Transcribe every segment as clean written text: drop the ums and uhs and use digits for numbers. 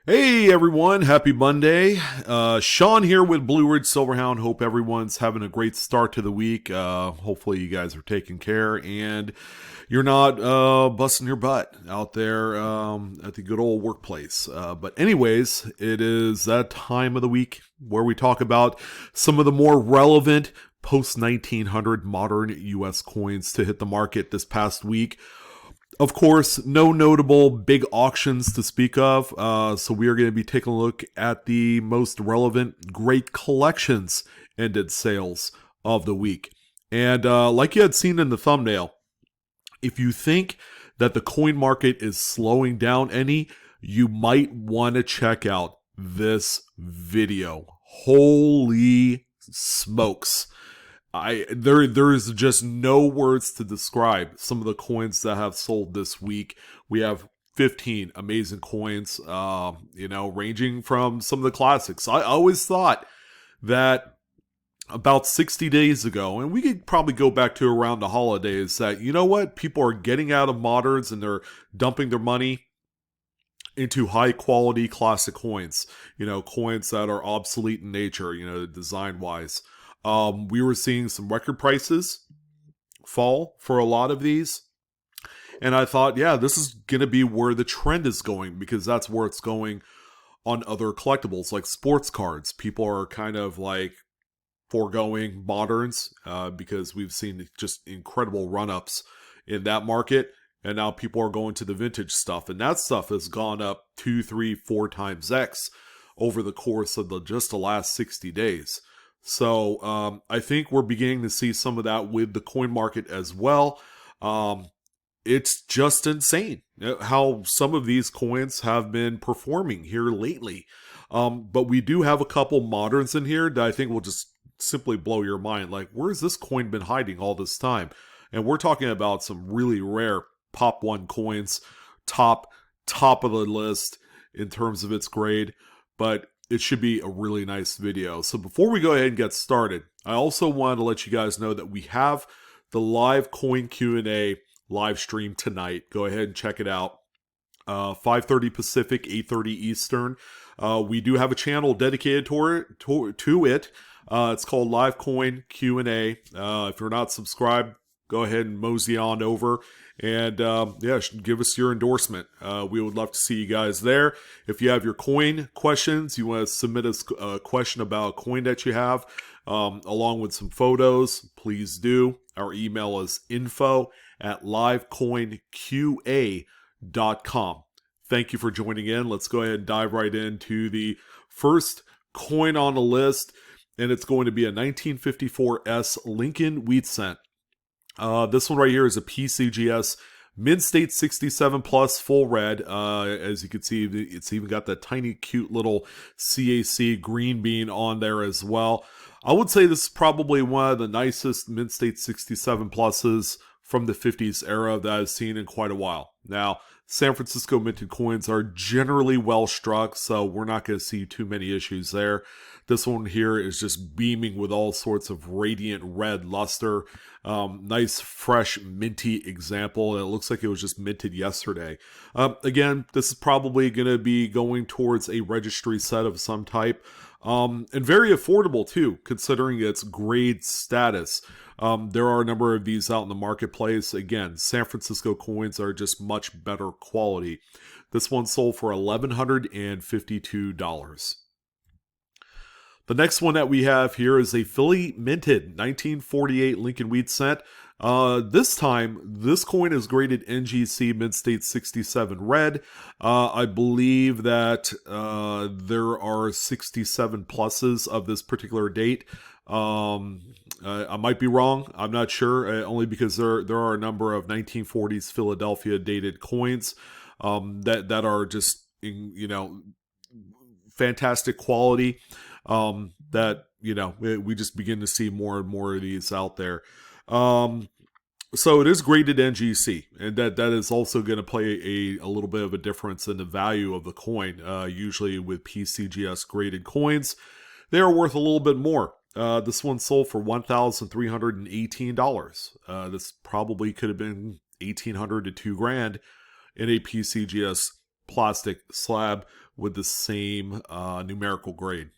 Hey everyone, happy Monday. Sean here with Blue Ridge Silverhound. Hope everyone's having a great start to the week. Hopefully you guys are taking care and you're not busting your butt out there at the good old workplace. But anyways, it is that time of the week where we talk about some of the more relevant post-1900 modern U.S. coins to hit the market this past week. Of course, no notable big auctions to speak of, so we are going to be taking a look at the most relevant great collections ended sales of the week. And like you had seen in the thumbnail, if you think that the coin market is slowing down any, you might want to check out this video. Holy smokes. There's just no words to describe some of the coins that have sold this week. We have 15 amazing coins, ranging from some of the classics. I always thought that about 60 days ago, and we could probably go back to around the holidays, that, you know what, people are getting out of moderns and they're dumping their money into high quality classic coins, coins that are obsolete in nature, design wise. We were seeing some record prices fall for a lot of these. And I thought, yeah, this is going to be where the trend is going, because that's where it's going on other collectibles like sports cards. People are kind of like foregoing moderns because we've seen just incredible run-ups in that market. And now people are going to the vintage stuff. And that stuff has gone up 2, 3, 4 times X over the course of just the last 60 days. So I think we're beginning to see some of that with the coin market as well. It's just insane how some of these coins have been performing here lately. But we do have a couple moderns in here that I think will just simply blow your mind. Like, where's this coin been hiding all this time? And we're talking about some really rare Pop 1 coins, top of the list in terms of its grade. But it should be a really nice video. So before we go ahead and get started, I also wanted to let you guys know that we have the live coin Q&A live stream tonight. Go ahead and check it out. 5:30 Pacific, 8:30 Eastern. We do have a channel dedicated to it. It's called Live Coin Q&A. If you're not subscribed, go ahead and mosey on over and give us your endorsement. We would love to see you guys there. If you have your coin questions, you want to submit us a question about a coin that you have, along with some photos, please do. Our email is info@livecoinqa.com. Thank you for joining in. Let's go ahead and dive right into the first coin on the list, and it's going to be a 1954S Lincoln Wheat Cent. This one right here is a PCGS Mid-State 67 Plus full red. As you can see, it's even got that tiny cute little CAC green bean on there as well. I would say this is probably one of the nicest Mid-State 67 Pluses from the 50s era that I've seen in quite a while. Now, San Francisco minted coins are generally well struck, so we're not going to see too many issues there. This one here is just beaming with all sorts of radiant red luster. Nice, fresh, minty example. It looks like it was just minted yesterday. Again, this is probably going to be going towards a registry set of some type. And very affordable too, considering its grade status. There are a number of these out in the marketplace. Again, San Francisco coins are just much better quality. This one sold for $1,152. The next one that we have here is a Philly minted 1948 Lincoln Wheat Cent. This time, this coin is graded NGC Mid-State 67 red. I believe that there are 67 pluses of this particular date. I might be wrong. I'm not sure, only because there are a number of 1940s Philadelphia dated coins that are just, fantastic quality. That, we just begin to see more and more of these out there. So it is graded NGC, and that is also going to play a little bit of a difference in the value of the coin. Usually with PCGS graded coins, they are worth a little bit more. This one sold for $1,318. This probably could have been $1,800 to $2,000 in a PCGS plastic slab with the same numerical grade.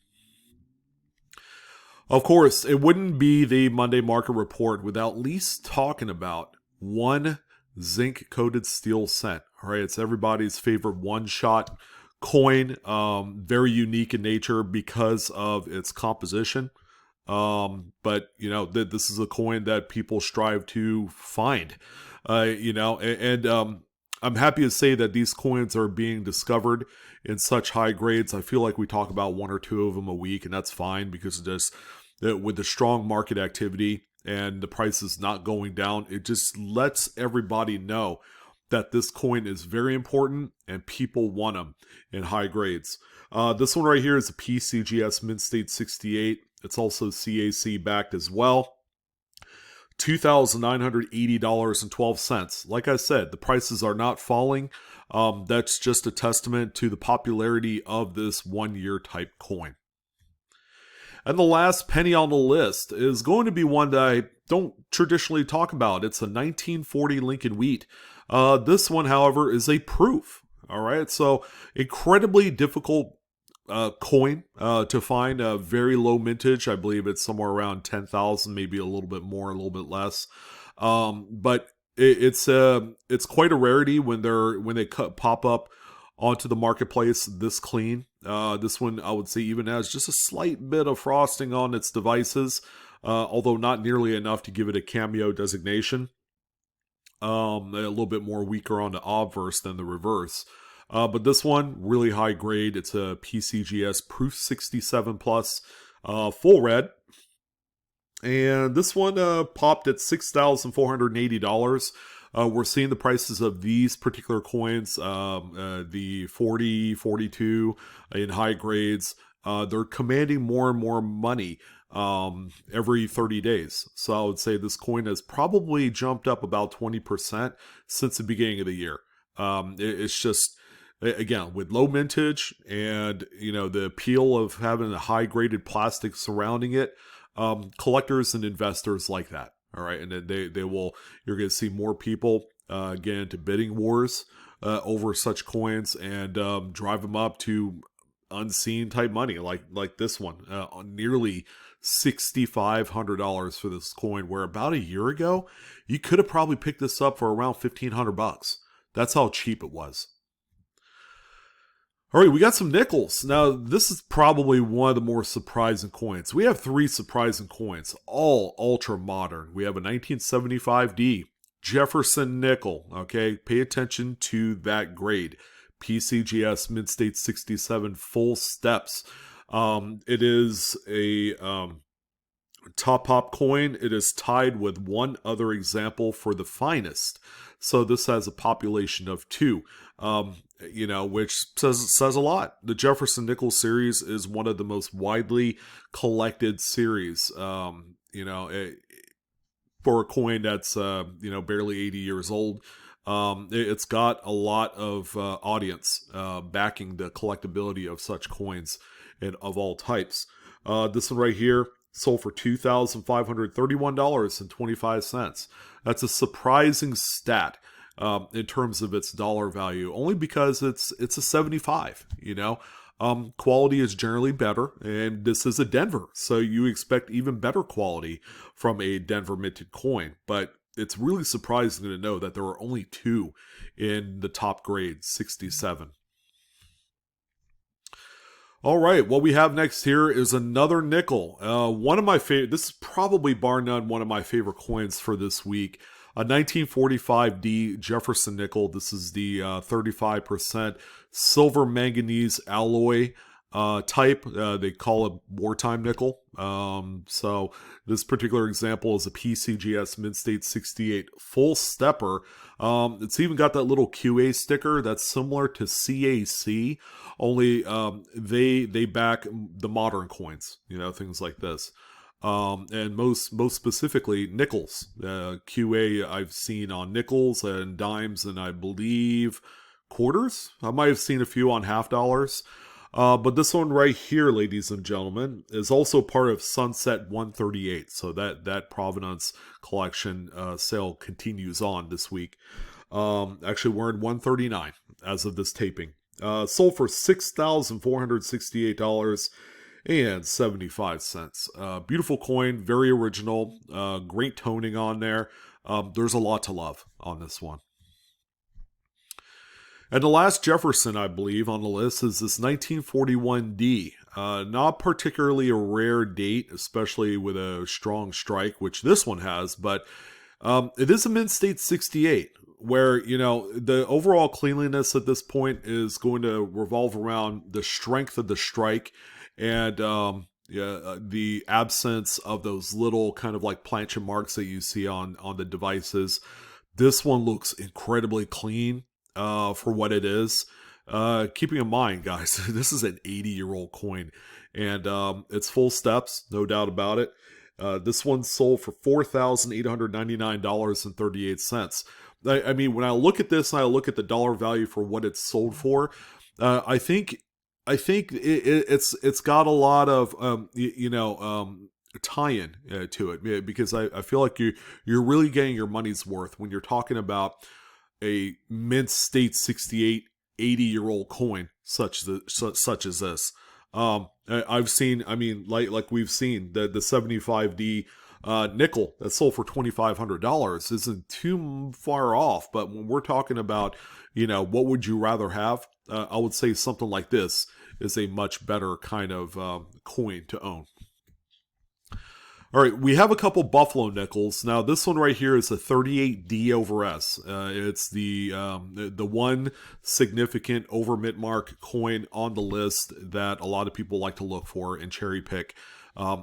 Of course, it wouldn't be the Monday market report without at least talking about one zinc coated steel cent. All right, it's everybody's favorite one shot coin, very unique in nature because of its composition. But this is a coin that people strive to find. I'm happy to say that these coins are being discovered in such high grades. I feel like we talk about one or two of them a week, and that's fine because it just with the strong market activity and the prices not going down, it just lets everybody know that this coin is very important and people want them in high grades. This one right here is a PCGS Mint State 68. It's also CAC backed as well. $2,980.12. Like I said, the prices are not falling. That's just a testament to the popularity of this 1 year type coin. And the last penny on the list is going to be one that I don't traditionally talk about. It's a 1940 Lincoln Wheat. This one, however, is a proof. All right, so incredibly difficult coin to find. A very low mintage. I believe it's somewhere around 10,000, maybe a little bit more, a little bit less. But it's quite a rarity when they pop up onto the marketplace this clean. This one, I would say, even has just a slight bit of frosting on its devices, although not nearly enough to give it a cameo designation. A little bit more weaker on the obverse than the reverse. But this one, really high grade. It's a PCGS Proof 67 Plus, full red. And this one popped at $6,480. We're seeing the prices of these particular coins, the 40, 42 in high grades. They're commanding more and more money every 30 days. So I would say this coin has probably jumped up about 20% since the beginning of the year. It's just, again, with low mintage and the appeal of having a high graded plastic surrounding it, collectors and investors like that. All right, and then you're going to see more people get into bidding wars over such coins and drive them up to unseen type money like this one, nearly $6,500 for this coin, where about a year ago you could have probably picked this up for around $1,500. That's how cheap it was. All right, we got some nickels. Now, this is probably one of the more surprising coins. We have three surprising coins, all ultra modern. We have a 1975D Jefferson nickel. Okay, pay attention to that grade. PCGS Mint State 67 full steps. It is a top pop coin. It is tied with one other example for the finest. So this has a population of two, which says a lot. The Jefferson nickel series is one of the most widely collected series, for a coin that's, barely 80 years old. It's got a lot of audience backing the collectability of such coins and of all types. This one right here sold for $2,531.25. That's a surprising stat in terms of its dollar value, only because it's a 75. Quality is generally better, and this is a Denver, so you expect even better quality from a Denver minted coin. But it's really surprising to know that there are only two in the top grade, 67. All right, what we have next here is another nickel. One of my favorite, this is probably bar none one of my favorite coins for this week. A 1945D Jefferson nickel. This is the 35% silver manganese alloy type. They call it wartime nickel. So this particular example is a PCGS Mint State 68 full stepper. It's even got that little QA sticker that's similar to CAC, only they back the modern coins, things like this. And most specifically nickels. QA I've seen on nickels and dimes, and I believe quarters. I might have seen a few on half dollars. But this one right here, ladies and gentlemen, is also part of Sunset 138. So that provenance collection sale continues on this week. Actually, we're in 139 as of this taping. Sold for $6,468.75. Beautiful coin, very original, great toning on there. There's a lot to love on this one. And the last Jefferson, I believe, on the list is this 1941D. Not particularly a rare date, especially with a strong strike, which this one has, but it is a mint state 68, where, you know, the overall cleanliness at this point is going to revolve around the strength of the strike and the absence of those little kind of like plancha marks that you see on the devices. This one looks incredibly clean for what it is. Keeping in mind, guys, this is an 80-year-old coin, and it's full steps, no doubt about it. This one sold for $4,899.38. I mean, when I look at this and I look at the dollar value for what it's sold for, I think it's got a lot of tie-in to it, because I feel like you're really getting your money's worth when you're talking about a mint state 68 80-year-old coin such as this. I've seen, I mean, like we've seen the 75D nickel that sold for $2,500 isn't too far off, but when we're talking about, you know, what would you rather have, I would say something like this is a much better kind of coin to own. All right, we have a couple Buffalo nickels. Now, this one right here is a 38D over S. It's the one significant over mint mark coin on the list that a lot of people like to look for and cherry pick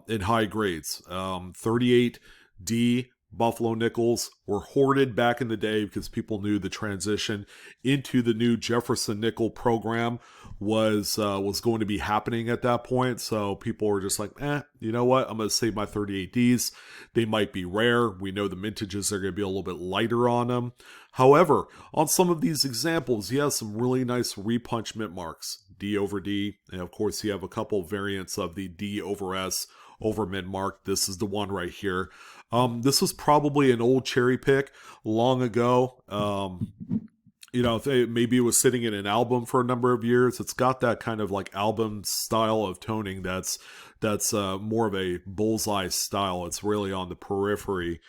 in high grades. 38D Buffalo nickels were hoarded back in the day because people knew the transition into the new Jefferson nickel program was going to be happening at that point. So people were just like, you know what? I'm going to save my 38Ds. They might be rare. We know the mintages are going to be a little bit lighter on them. However, on some of these examples, you have some really nice repunch mint marks, D over D. And of course, you have a couple variants of the D over S over mint mark. This is the one right here. This was probably an old cherry pick long ago. You know, maybe it was sitting in an album for a number of years. It's got that kind of like album style of toning that's more of a bullseye style. It's really on the periphery.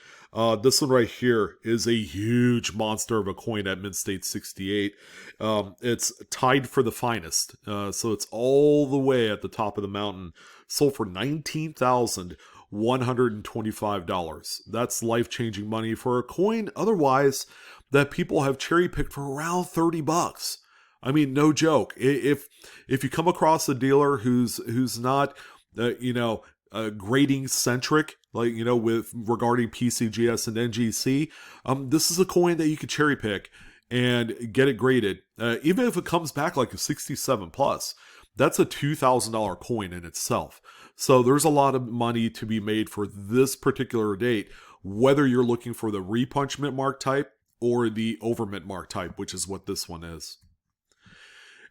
This one right here is a huge monster of a coin at Mint State 68. It's tied for the finest. So it's all the way at the top of the mountain. Sold for $19,125. That's life-changing money for a coin otherwise that people have cherry-picked for around $30. I mean, no joke. If you come across a dealer who's not grading centric, like, you know, with regarding PCGS and NGC, this is a coin that you could cherry pick and get it graded. Even if it comes back like a 67 plus, that's a $2,000 coin in itself. So there's a lot of money to be made for this particular date, whether you're looking for the repunch mint mark type or the over mint mark type, which is what this one is.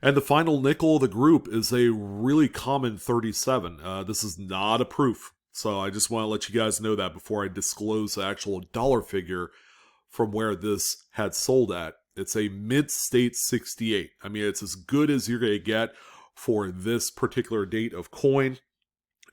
And the final nickel of the group is a really common 37. This is not a proof, so I just want to let you guys know that before I disclose the actual dollar figure from where this had sold at. It's a Mint State 68. I mean, it's as good as you're going to get for this particular date of coin.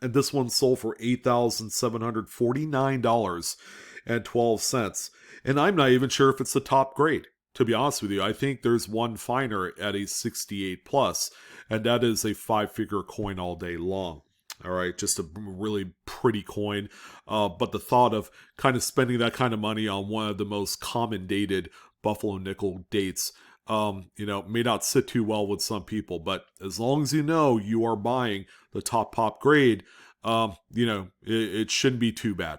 And this one sold for $8,749.12. And I'm not even sure if it's the top grade. To be honest with you, I think there's one finer at a 68 plus, and that is a 5-figure coin all day long. All right, just a really pretty coin. But the thought of kind of spending that kind of money on one of the most common dated Buffalo nickel dates, may not sit too well with some people. But as long as you know you are buying the top pop grade, it shouldn't be too bad.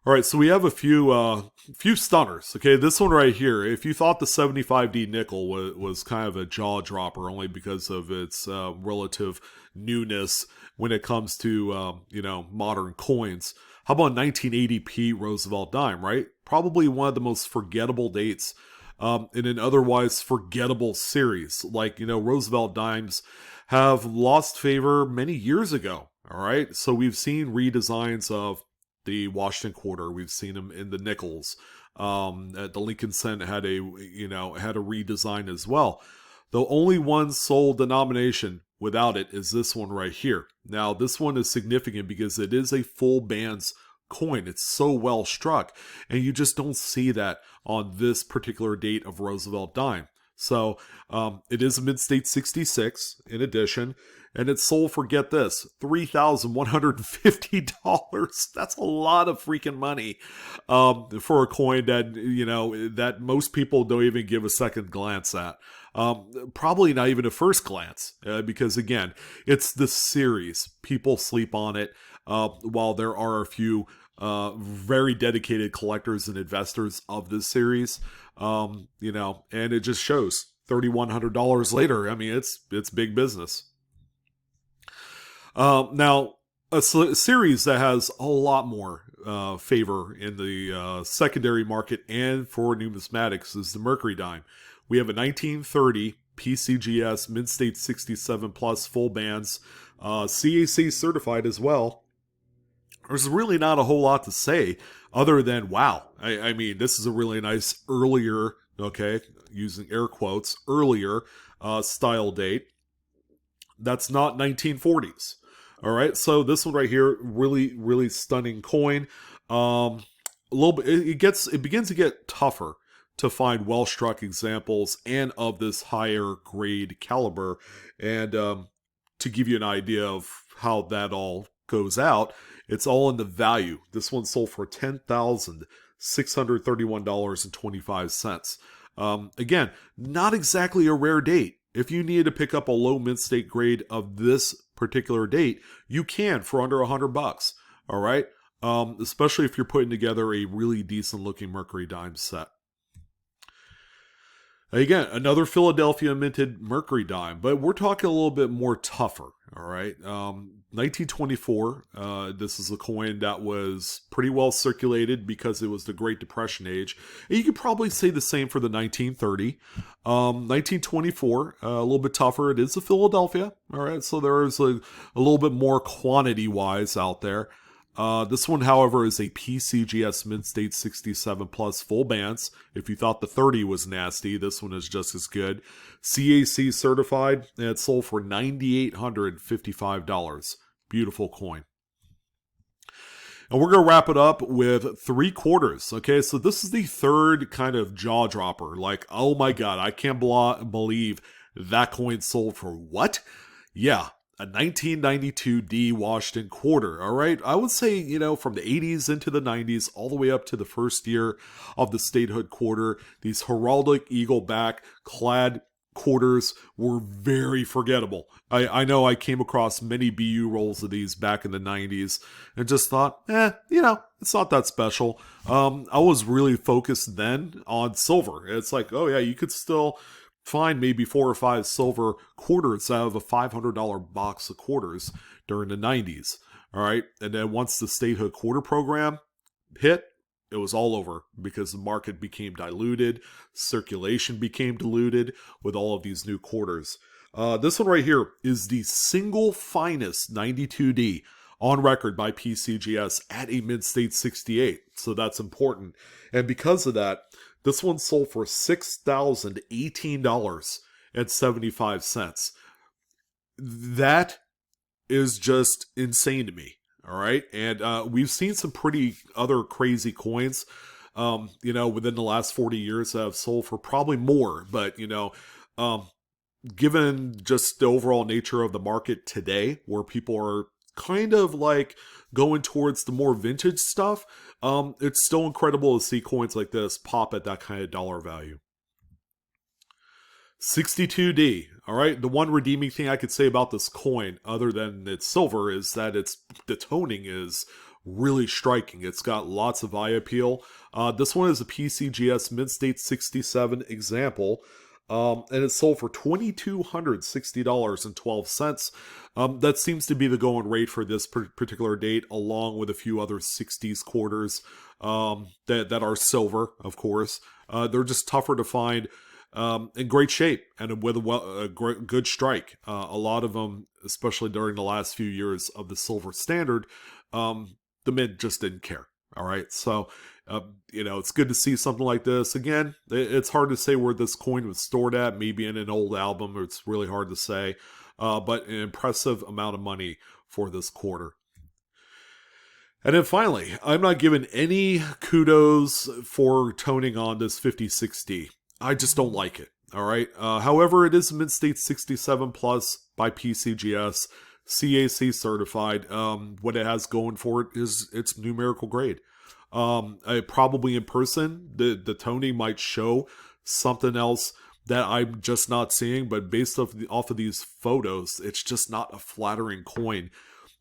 All right, so we have a few stunners. Okay, this one right here. If you thought the 75D nickel was kind of a jaw dropper only because of its relative newness when it comes to modern coins, how about 1980p Roosevelt dime? Right, probably one of the most forgettable dates in an otherwise forgettable series. Like, Roosevelt dimes have lost favor many years ago. All right, so we've seen redesigns of the Washington quarter. We've seen them in the nickels. The Lincoln Cent had a redesign as well. The only one sole denomination without it is this one right here. Now, this one is significant because it is a full bands coin. It's so well struck, and you just don't see that on this particular date of Roosevelt dime. So it is a mid-state 66 in addition, and it sold for, get this, $3,150. That's a lot of freaking money for a coin that, that most people don't even give a second glance at. Probably not even a first glance, because again, it's the series. People sleep on it, while there are a few very dedicated collectors and investors of this series. And it just shows $3,100 later. I mean, it's big business. Now, a series that has a lot more favor in the secondary market and for numismatics is the Mercury dime. We have a 1930 PCGS mid-state 67 plus full bands, CAC certified as well. There's really not a whole lot to say other than, wow. I mean, this is a really nice earlier, using air quotes, earlier style date. That's not 1940s. All right, so this one right here, really, really stunning coin. A little bit, it begins to get tougher to find well-struck examples and of this higher grade caliber. And to give you an idea of how that all goes out, it's all in the value. This one sold for $10,631.25. Again, not exactly a rare date. If you needed to pick up a low mid-state grade of this particular date, you can for under $100. All right, especially if you're putting together a really decent-looking Mercury dime set. Again, another Philadelphia minted Mercury dime, but we're talking a little bit more tougher, all right? 1924, this is a coin that was pretty well circulated because it was the Great Depression age. And you could probably say the same for the 1930. 1924, a little bit tougher. It is a Philadelphia, all right? So there's a little bit more quantity-wise out there. This one, however, is a PCGS mid-state 67 plus full bands. If you thought the 30 was nasty, this one is just as good. CAC certified, and it sold for $9,855. Beautiful coin. And we're going to wrap it up with 3/4. Okay, so this is the third kind of jaw dropper. Like, oh my God, I can't believe that coin sold for what? Yeah. A 1992 D Washington quarter, all right? I would say, from the 80s into the 90s, all the way up to the first year of the statehood quarter, these heraldic eagle back clad quarters were very forgettable. I know I came across many BU rolls of these back in the 90s and just thought, it's not that special. I was really focused then on silver. It's like, oh yeah, you could still find maybe 4 or 5 silver quarters out of a $500 box of quarters during the 90s. All right. And then once the statehood quarter program hit, it was all over because the market became diluted. Circulation became diluted with all of these new quarters. This one right here is the single finest 92D on record by PCGS at a mid-state 68. So that's important. And because of that, this one sold for $6,018.75. That is just insane to me. All right. And we've seen some pretty other crazy coins, within the last 40 years that have sold for probably more. But, given just the overall nature of the market today, where people are kind of like going towards the more vintage stuff, it's still incredible to see coins like this pop at that kind of dollar value. 62D. All right. The one redeeming thing I could say about this coin, other than it's silver, is that the toning is really striking. It's got lots of eye appeal. This one is a PCGS mid-state 67 example. And it sold for $2,260.12. That seems to be the going rate for this particular date, along with a few other 60s quarters that are silver, of course. They're just tougher to find, in great shape and with a good strike. A lot of them, especially during the last few years of the silver standard, the mint just didn't care. All right, so It's good to see something like this. Again, it's hard to say where this coin was stored at, maybe in an old album. It's really hard to say, but an impressive amount of money for this quarter. And then finally, I'm not giving any kudos for toning on this 56D. I just don't like it. All right. However, it is a mid-state 67 plus by PCGS, CAC certified. What it has going for it is its numerical grade. Probably in person, the toning might show something else that I'm just not seeing, but based off of these photos, it's just not a flattering coin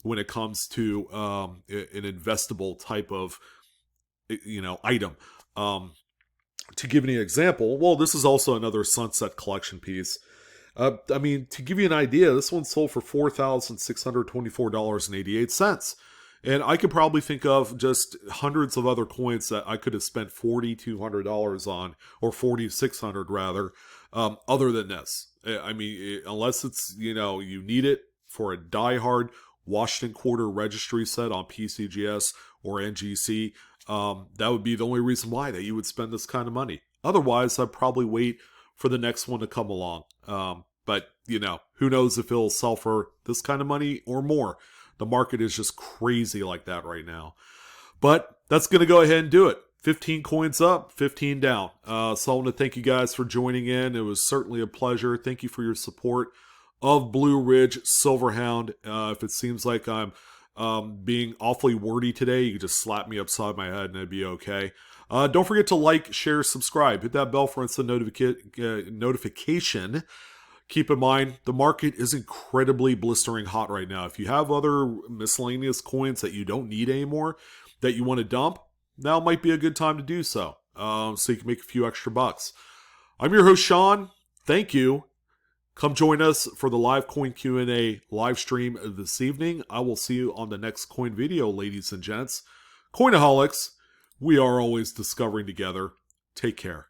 when it comes to an investable type of item. To give you an example, well, this is also another Sunset Collection piece. To give you an idea, this one sold for $4,624.88. And I could probably think of just hundreds of other coins that I could have spent $4,200 on, or $4,600 rather, other than this. Unless it's, you need it for a diehard Washington Quarter registry set on PCGS or NGC, that would be the only reason why that you would spend this kind of money. Otherwise, I'd probably wait for the next one to come along. But who knows if it'll sell for this kind of money or more. The market is just crazy like that right now. But that's going to go ahead and do it. 15 coins up, 15 down. So I want to thank you guys for joining in. It was certainly a pleasure. Thank you for your support of Blue Ridge Silverhound. If it seems like I'm being awfully wordy today, you can just slap me upside my head and it'd be okay. Don't forget to like, share, subscribe. Hit that bell for instant notification. Keep in mind, the market is incredibly blistering hot right now. If you have other miscellaneous coins that you don't need anymore, that you want to dump, now might be a good time to do so. So you can make a few extra bucks. I'm your host, Sean. Thank you. Come join us for the live coin Q&A live stream this evening. I will see you on the next coin video, ladies and gents. Coinaholics, we are always discovering together. Take care.